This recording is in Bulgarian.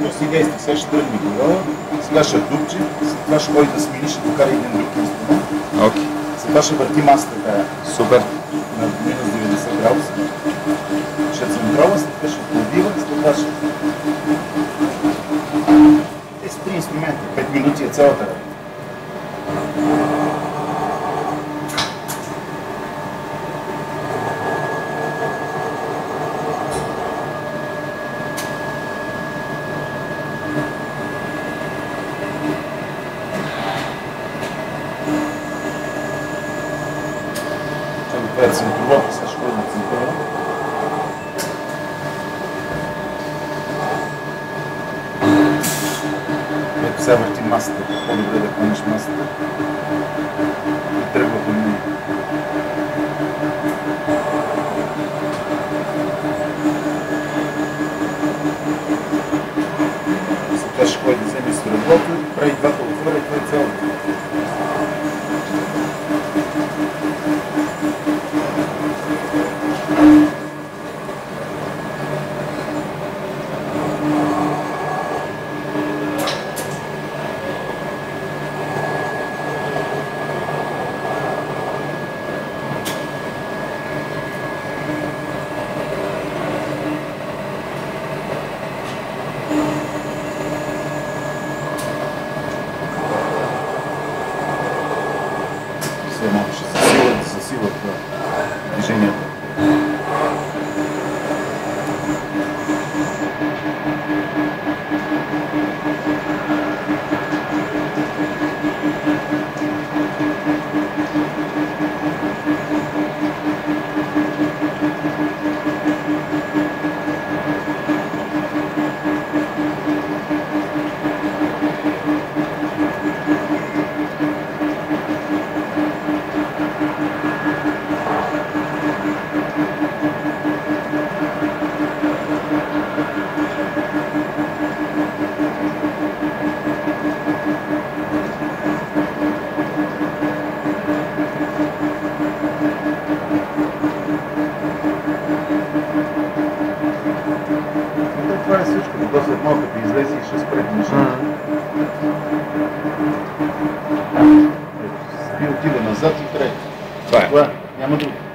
То си действа, сега ще тръгне горе, сега ще дупче, след това ще ходи да смени, ще докара един друг инструмент. Окей. След това ще върти масата тая. Супер. На минус 90 градуса. Ще центрова, след това ще подбива, след това ще... Те са 3 инструмента, 5 минути е цялата работа. Това е центровата, сега ще ходим на центрова. Ето сега върти масата, по-добре да хванеш масата. И тръгва към нея. Сега ще ходи да вземе сръблото и прави двата отвора и това е цялото. Все малко ще засилват движението. Това е всичко, до след малко като излезе и ще спре нещата. И отиде назад и край. Това е. Няма друго.